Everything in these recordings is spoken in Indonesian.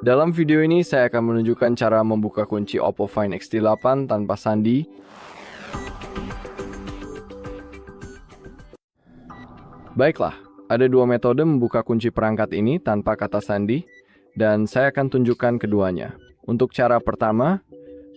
Dalam video ini saya akan menunjukkan cara membuka kunci Oppo Find X8 tanpa sandi. Baiklah, ada dua metode membuka kunci perangkat ini tanpa kata sandi, dan saya akan tunjukkan keduanya. Untuk cara pertama,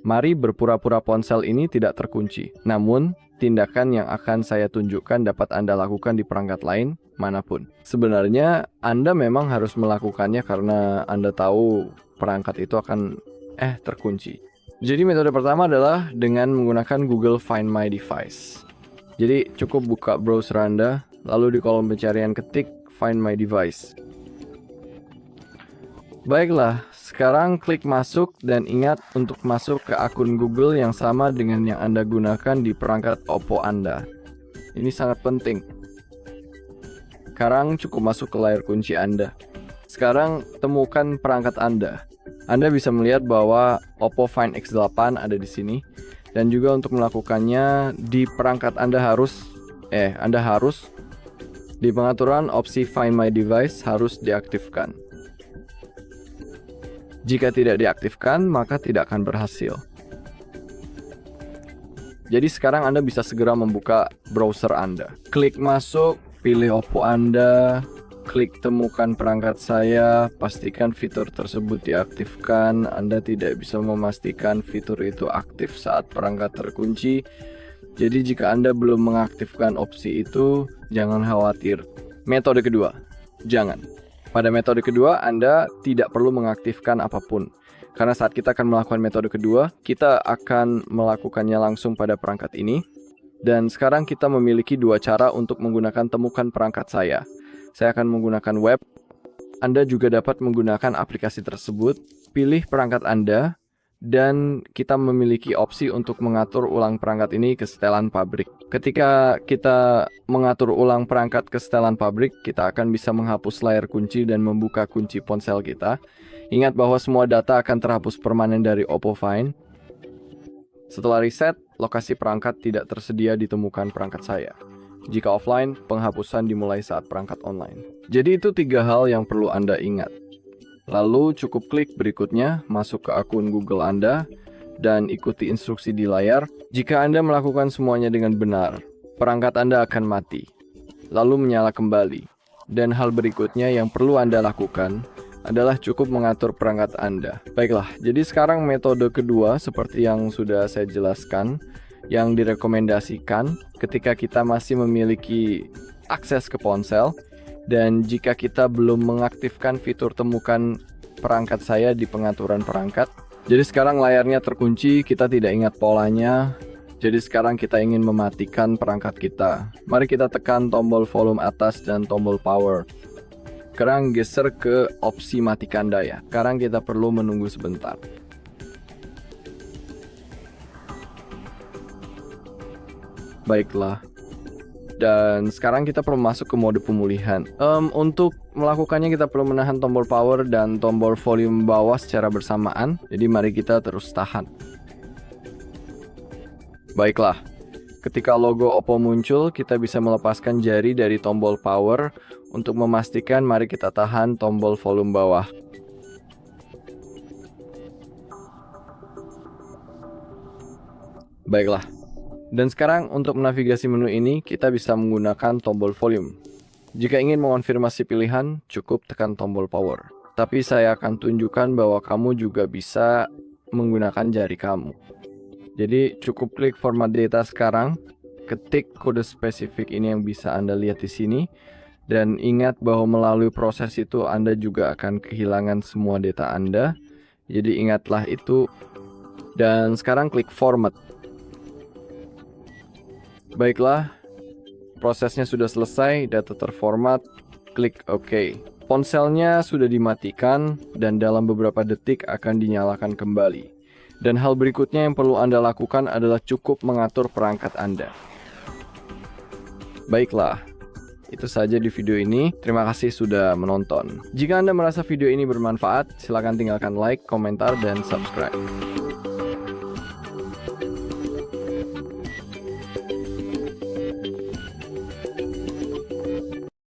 mari berpura-pura ponsel ini tidak terkunci. Namun, tindakan yang akan saya tunjukkan dapat Anda lakukan di perangkat lain manapun. Sebenarnya, Anda memang harus melakukannya karena Anda tahu perangkat itu akan terkunci. Jadi metode pertama adalah dengan menggunakan Google Find My Device. Jadi cukup buka browser Anda, lalu di kolom pencarian ketik Find My Device. Baiklah, sekarang klik masuk dan ingat untuk masuk ke akun Google yang sama dengan yang Anda gunakan di perangkat Oppo Anda. Ini sangat penting. Sekarang cukup masuk ke layar kunci Anda. Sekarang temukan perangkat Anda. Anda bisa melihat bahwa Oppo Find X8 ada di sini. Dan juga untuk melakukannya di perangkat Anda harus di pengaturan opsi Find My Device harus diaktifkan. Jika tidak diaktifkan, maka tidak akan berhasil. Jadi sekarang Anda bisa segera membuka browser Anda. Klik masuk, pilih Oppo Anda, klik temukan perangkat saya, pastikan fitur tersebut diaktifkan. Anda tidak bisa memastikan fitur itu aktif saat perangkat terkunci. Jadi jika Anda belum mengaktifkan opsi itu, jangan khawatir. Metode kedua, jangan. Pada metode kedua, Anda tidak perlu mengaktifkan apapun. Karena saat kita akan melakukan metode kedua, kita akan melakukannya langsung pada perangkat ini. Dan sekarang kita memiliki dua cara untuk menggunakan temukan perangkat saya. Saya akan menggunakan web. Anda juga dapat menggunakan aplikasi tersebut. Pilih perangkat Anda. Dan kita memiliki opsi untuk mengatur ulang perangkat ini ke setelan pabrik. Ketika kita mengatur ulang perangkat ke setelan pabrik, kita akan bisa menghapus layar kunci dan membuka kunci ponsel kita. Ingat bahwa semua data akan terhapus permanen dari Oppo Find. Setelah reset, lokasi perangkat tidak tersedia ditemukan perangkat saya. Jika offline, penghapusan dimulai saat perangkat online. Jadi itu 3 hal yang perlu Anda ingat. Lalu cukup klik berikutnya, masuk ke akun Google Anda, dan ikuti instruksi di layar. Jika Anda melakukan semuanya dengan benar, perangkat Anda akan mati, lalu menyala kembali. Dan hal berikutnya yang perlu Anda lakukan adalah cukup mengatur perangkat Anda. Baiklah, jadi sekarang metode kedua seperti yang sudah saya jelaskan, yang direkomendasikan ketika kita masih memiliki akses ke ponsel. Dan jika kita belum mengaktifkan fitur temukan perangkat saya di pengaturan perangkat. Jadi sekarang layarnya terkunci, kita tidak ingat polanya. Jadi sekarang kita ingin mematikan perangkat kita. Mari kita tekan tombol volume atas dan tombol power. Sekarang geser ke opsi matikan daya. Sekarang kita perlu menunggu sebentar. Baiklah. Dan sekarang kita perlu masuk ke mode pemulihan. Untuk melakukannya kita perlu menahan tombol power dan tombol volume bawah secara bersamaan. Jadi mari kita terus tahan. Baiklah, ketika logo Oppo muncul, kita bisa melepaskan jari dari tombol power. Untuk memastikan, mari kita tahan tombol volume bawah. Baiklah. Dan sekarang untuk menavigasi menu ini, kita bisa menggunakan tombol volume. Jika ingin mengonfirmasi pilihan, cukup tekan tombol power. Tapi saya akan tunjukkan bahwa kamu juga bisa menggunakan jari kamu. Jadi cukup klik format data sekarang, ketik kode spesifik ini yang bisa Anda lihat di sini. Dan ingat bahwa melalui proses itu Anda juga akan kehilangan semua data Anda. Jadi ingatlah itu. Dan sekarang klik format. Baiklah, prosesnya sudah selesai, data terformat, klik OK. Ponselnya sudah dimatikan dan dalam beberapa detik akan dinyalakan kembali. Dan hal berikutnya yang perlu Anda lakukan adalah cukup mengatur perangkat Anda. Baiklah, itu saja di video ini. Terima kasih sudah menonton. Jika Anda merasa video ini bermanfaat, silakan tinggalkan like, komentar, dan subscribe.